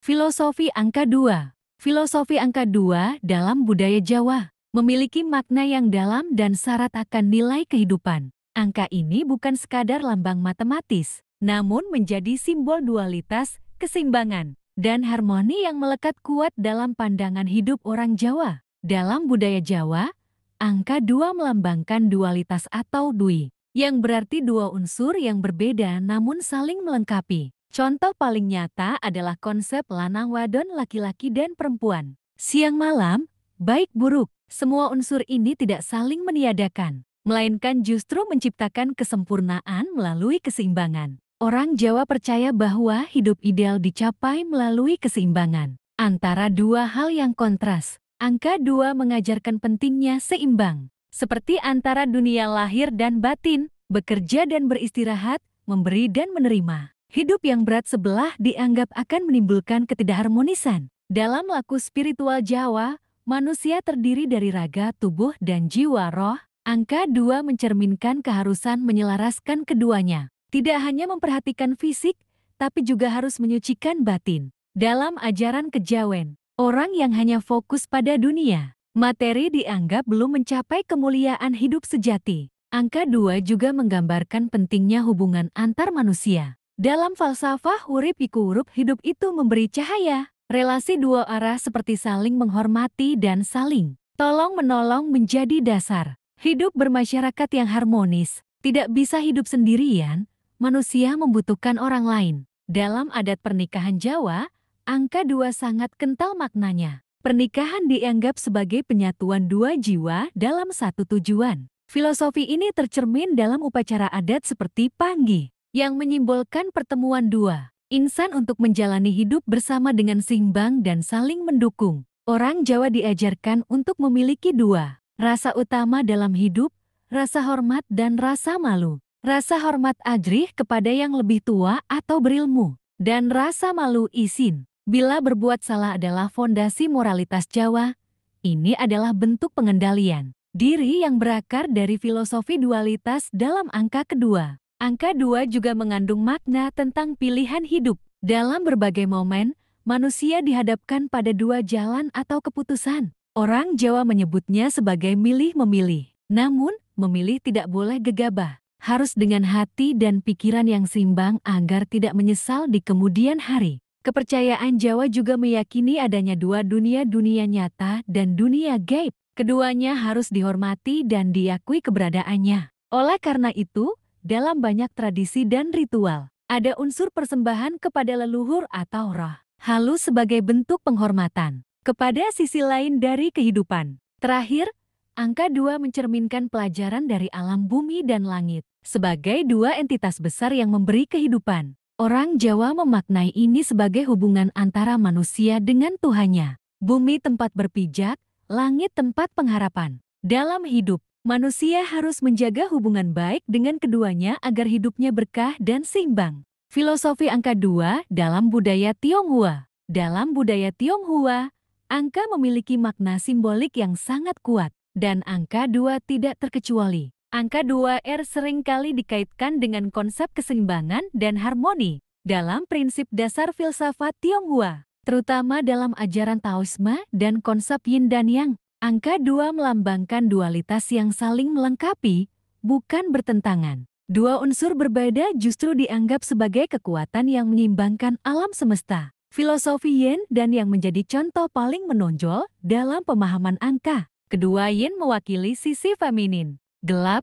Filosofi angka 2. Filosofi angka 2 dalam budaya Jawa memiliki makna yang dalam dan syarat akan nilai kehidupan. Angka ini bukan sekadar lambang matematis, namun menjadi simbol dualitas, keseimbangan, dan harmoni yang melekat kuat dalam pandangan hidup orang Jawa. Dalam budaya Jawa, angka 2 melambangkan dualitas atau dui, yang berarti dua unsur yang berbeda namun saling melengkapi. Contoh paling nyata adalah konsep lanang wadon laki-laki dan perempuan. Siang malam, baik buruk, semua unsur ini tidak saling meniadakan, melainkan justru menciptakan kesempurnaan melalui keseimbangan. Orang Jawa percaya bahwa hidup ideal dicapai melalui keseimbangan antara dua hal yang kontras. Angka 2 mengajarkan pentingnya seimbang, seperti antara dunia lahir dan batin, bekerja dan beristirahat, memberi dan menerima. Hidup yang berat sebelah dianggap akan menimbulkan ketidakharmonisan. Dalam laku spiritual Jawa, manusia terdiri dari raga, tubuh, dan jiwa roh. Angka 2 mencerminkan keharusan menyelaraskan keduanya. Tidak hanya memperhatikan fisik, tapi juga harus menyucikan batin. Dalam ajaran kejawen, orang yang hanya fokus pada dunia, materi dianggap belum mencapai kemuliaan hidup sejati. Angka 2 juga menggambarkan pentingnya hubungan antar manusia. Dalam falsafah urip iku urup, hidup itu memberi cahaya. Relasi dua arah seperti saling menghormati dan saling tolong-menolong menjadi dasar hidup bermasyarakat yang harmonis. Tidak bisa hidup sendirian, manusia membutuhkan orang lain. Dalam adat pernikahan Jawa, angka 2 sangat kental maknanya. Pernikahan dianggap sebagai penyatuan dua jiwa dalam satu tujuan. Filosofi ini tercermin dalam upacara adat seperti panggih, yang menyimbolkan pertemuan dua insan untuk menjalani hidup bersama dengan seimbang dan saling mendukung. Orang Jawa diajarkan untuk memiliki dua rasa utama dalam hidup, rasa hormat dan rasa malu. Rasa hormat ajrih kepada yang lebih tua atau berilmu, dan rasa malu izin bila berbuat salah adalah fondasi moralitas Jawa. Ini adalah bentuk pengendalian diri yang berakar dari filosofi dualitas dalam angka kedua. Angka 2 juga mengandung makna tentang pilihan hidup. Dalam berbagai momen, manusia dihadapkan pada dua jalan atau keputusan. Orang Jawa menyebutnya sebagai milih-memilih. Namun, memilih tidak boleh gegabah. Harus dengan hati dan pikiran yang seimbang agar tidak menyesal di kemudian hari. Kepercayaan Jawa juga meyakini adanya dua dunia nyata dan dunia gaib. Keduanya harus dihormati dan diakui keberadaannya. Oleh karena itu, dalam banyak tradisi dan ritual, ada unsur persembahan kepada leluhur atau roh halus sebagai bentuk penghormatan kepada sisi lain dari kehidupan. Terakhir, angka 2 mencerminkan pelajaran dari alam bumi dan langit sebagai dua entitas besar yang memberi kehidupan. Orang Jawa memaknai ini sebagai hubungan antara manusia dengan Tuhannya. Bumi tempat berpijak, langit tempat pengharapan. Dalam hidup, manusia harus menjaga hubungan baik dengan keduanya agar hidupnya berkah dan seimbang. Filosofi angka 2 dalam budaya Tionghoa. Dalam budaya Tionghoa, angka memiliki makna simbolik yang sangat kuat, dan angka 2 tidak terkecuali. Angka 2R seringkali dikaitkan dengan konsep keseimbangan dan harmoni dalam prinsip dasar filsafat Tionghoa, terutama dalam ajaran Taoisme dan konsep Yin dan Yang. Angka 2 melambangkan dualitas yang saling melengkapi, bukan bertentangan. Dua unsur berbeda justru dianggap sebagai kekuatan yang menyeimbangkan alam semesta. Filosofi Yin dan Yang menjadi contoh paling menonjol dalam pemahaman angka. Kedua Yin mewakili sisi feminin, gelap,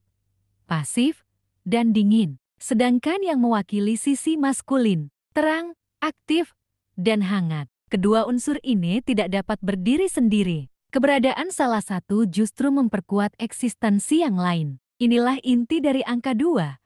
pasif, dan dingin. Sedangkan Yang mewakili sisi maskulin, terang, aktif, dan hangat. Kedua unsur ini tidak dapat berdiri sendiri. Keberadaan salah satu justru memperkuat eksistensi yang lain. Inilah inti dari angka 2.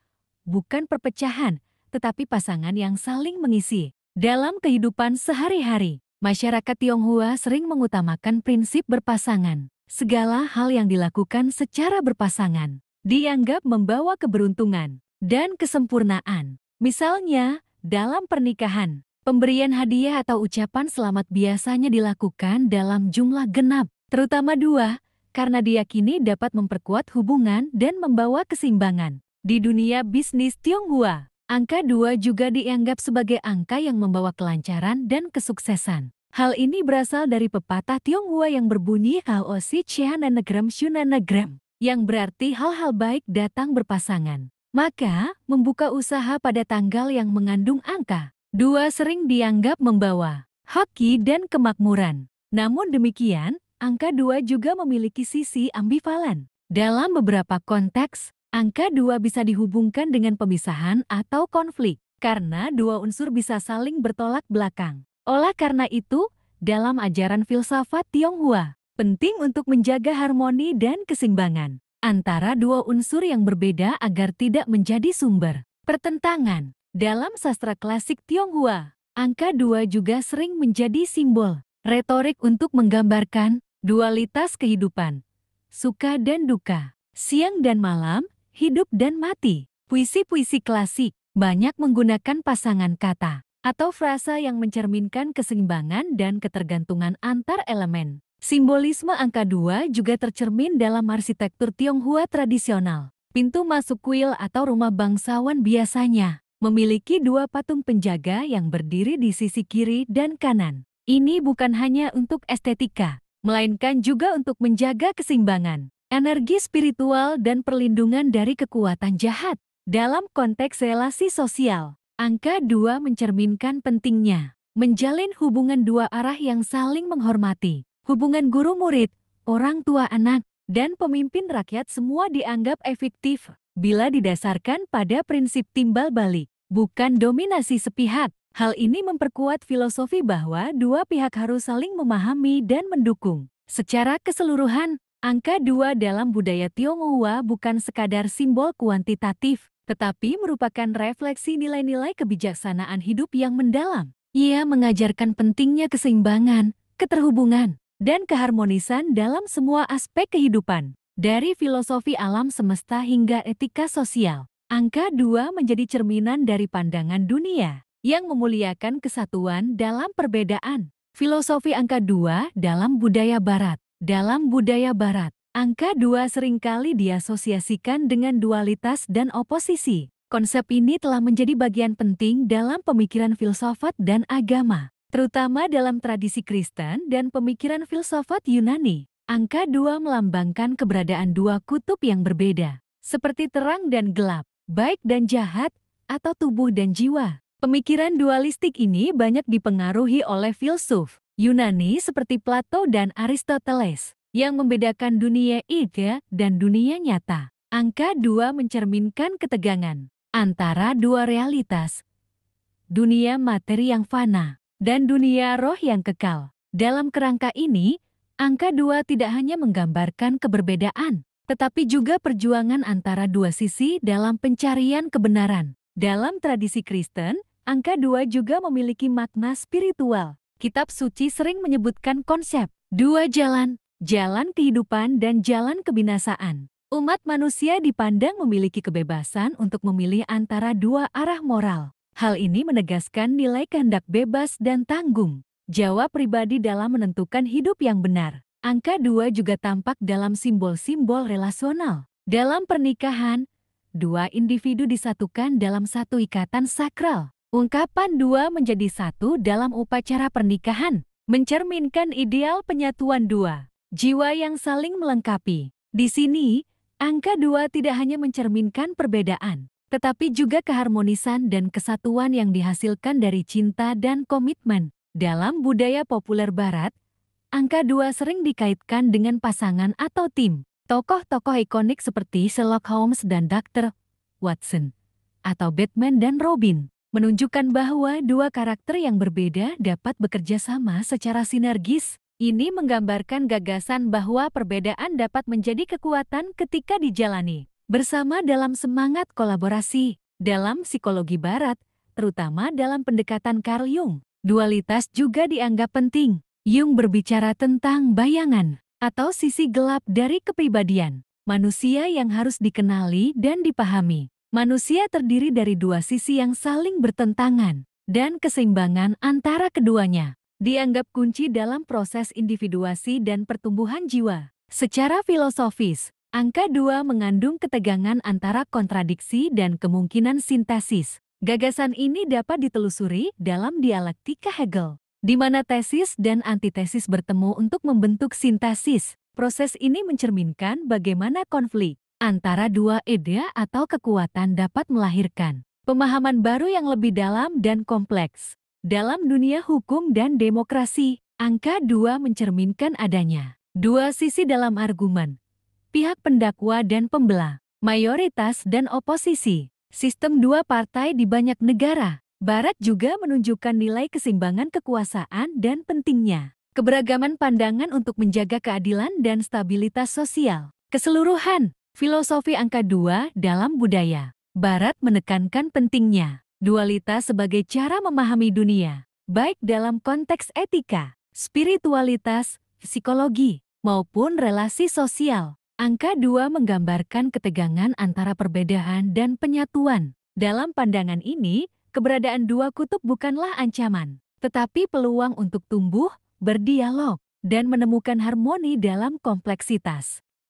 Bukan perpecahan, tetapi pasangan yang saling mengisi. Dalam kehidupan sehari-hari, masyarakat Tionghoa sering mengutamakan prinsip berpasangan. Segala hal yang dilakukan secara berpasangan dianggap membawa keberuntungan dan kesempurnaan. Misalnya, dalam pernikahan, pemberian hadiah atau ucapan selamat biasanya dilakukan dalam jumlah genap, terutama 2, karena diyakini dapat memperkuat hubungan dan membawa keseimbangan. Di dunia bisnis Tionghoa, Angka 2 juga dianggap sebagai angka yang membawa kelancaran dan kesuksesan. Hal ini berasal dari pepatah Tionghoa yang berbunyi Hao Si Chiananegram Shunanagram, yang berarti hal-hal baik datang berpasangan. Maka, membuka usaha pada tanggal yang mengandung angka 2 sering dianggap membawa hoki dan kemakmuran. Namun demikian, angka 2 juga memiliki sisi ambivalen. Dalam beberapa konteks, angka 2 bisa dihubungkan dengan pemisahan atau konflik, karena dua unsur bisa saling bertolak belakang. Oleh karena itu, dalam ajaran filsafat Tionghoa, penting untuk menjaga harmoni dan keseimbangan antara dua unsur yang berbeda agar tidak menjadi sumber pertentangan. Dalam sastra klasik Tionghoa, angka 2 juga sering menjadi simbol retorik untuk menggambarkan dualitas kehidupan, suka dan duka, siang dan malam, hidup dan mati. Puisi-puisi klasik banyak menggunakan pasangan kata atau frasa yang mencerminkan keseimbangan dan ketergantungan antar elemen. Simbolisme angka 2 juga tercermin dalam arsitektur Tionghoa tradisional. Pintu masuk kuil atau rumah bangsawan biasanya memiliki dua patung penjaga yang berdiri di sisi kiri dan kanan. Ini bukan hanya untuk estetika, melainkan juga untuk menjaga keseimbangan, energi spiritual dan perlindungan dari kekuatan jahat. Dalam konteks relasi sosial, angka 2 mencerminkan pentingnya menjalin hubungan dua arah yang saling menghormati. Hubungan guru-murid, orang tua anak, dan pemimpin rakyat semua dianggap efektif bila didasarkan pada prinsip timbal balik, bukan dominasi sepihak. Hal ini memperkuat filosofi bahwa dua pihak harus saling memahami dan mendukung. Secara keseluruhan, angka 2 dalam budaya Tionghoa bukan sekadar simbol kuantitatif, tetapi merupakan refleksi nilai-nilai kebijaksanaan hidup yang mendalam. Ia mengajarkan pentingnya keseimbangan, keterhubungan, dan keharmonisan dalam semua aspek kehidupan. Dari filosofi alam semesta hingga etika sosial, angka 2 menjadi cerminan dari pandangan dunia yang memuliakan kesatuan dalam perbedaan. Filosofi angka 2 dalam budaya barat. Dalam budaya barat, angka 2 seringkali diasosiasikan dengan dualitas dan oposisi. Konsep ini telah menjadi bagian penting dalam pemikiran filsafat dan agama, terutama dalam tradisi Kristen dan pemikiran filsafat Yunani. Angka 2 melambangkan keberadaan dua kutub yang berbeda, seperti terang dan gelap, baik dan jahat, atau tubuh dan jiwa. Pemikiran dualistik ini banyak dipengaruhi oleh filsuf Yunani seperti Plato dan Aristoteles, yang membedakan dunia ide dan dunia nyata. Angka 2 mencerminkan ketegangan antara dua realitas, dunia materi yang fana dan dunia roh yang kekal. Dalam kerangka ini, angka 2 tidak hanya menggambarkan keberbedaan, tetapi juga perjuangan antara dua sisi dalam pencarian kebenaran. Dalam tradisi Kristen, angka 2 juga memiliki makna spiritual. Kitab suci sering menyebutkan konsep dua jalan, jalan kehidupan dan jalan kebinasaan. Umat manusia dipandang memiliki kebebasan untuk memilih antara dua arah moral. Hal ini menegaskan nilai kehendak bebas dan tanggung jawab pribadi dalam menentukan hidup yang benar. Angka 2 juga tampak dalam simbol-simbol relasional. Dalam pernikahan, dua individu disatukan dalam satu ikatan sakral. Ungkapan 2 menjadi satu dalam upacara pernikahan mencerminkan ideal penyatuan dua jiwa yang saling melengkapi. Di sini, angka 2 tidak hanya mencerminkan perbedaan, tetapi juga keharmonisan dan kesatuan yang dihasilkan dari cinta dan komitmen. Dalam budaya populer barat, angka 2 sering dikaitkan dengan pasangan atau tim. Tokoh-tokoh ikonik seperti Sherlock Holmes dan Dr. Watson, atau Batman dan Robin, menunjukkan bahwa dua karakter yang berbeda dapat bekerja sama secara sinergis. Ini menggambarkan gagasan bahwa perbedaan dapat menjadi kekuatan ketika dijalani bersama dalam semangat kolaborasi. Dalam psikologi barat, terutama dalam pendekatan Carl Jung, dualitas juga dianggap penting. Jung berbicara tentang bayangan atau sisi gelap dari kepribadian manusia yang harus dikenali dan dipahami. Manusia terdiri dari dua sisi yang saling bertentangan, dan keseimbangan antara keduanya dianggap kunci dalam proses individuasi dan pertumbuhan jiwa. Secara filosofis, angka 2 mengandung ketegangan antara kontradiksi dan kemungkinan sintesis. Gagasan ini dapat ditelusuri dalam dialektika Hegel, di mana tesis dan antitesis bertemu untuk membentuk sintesis. Proses ini mencerminkan bagaimana konflik antara dua ide atau kekuatan dapat melahirkan pemahaman baru yang lebih dalam dan kompleks. Dalam dunia hukum dan demokrasi, angka 2 mencerminkan adanya dua sisi dalam argumen, pihak pendakwa dan pembela, mayoritas dan oposisi. Sistem dua partai di banyak negara Barat juga menunjukkan nilai keseimbangan kekuasaan dan pentingnya keberagaman pandangan untuk menjaga keadilan dan stabilitas sosial. Keseluruhan, filosofi angka 2 dalam budaya Barat menekankan pentingnya dualitas sebagai cara memahami dunia, baik dalam konteks etika, spiritualitas, psikologi, maupun relasi sosial. Angka 2 menggambarkan ketegangan antara perbedaan dan penyatuan. Dalam pandangan ini, keberadaan dua kutub bukanlah ancaman, tetapi peluang untuk tumbuh, berdialog, dan menemukan harmoni dalam kompleksitas.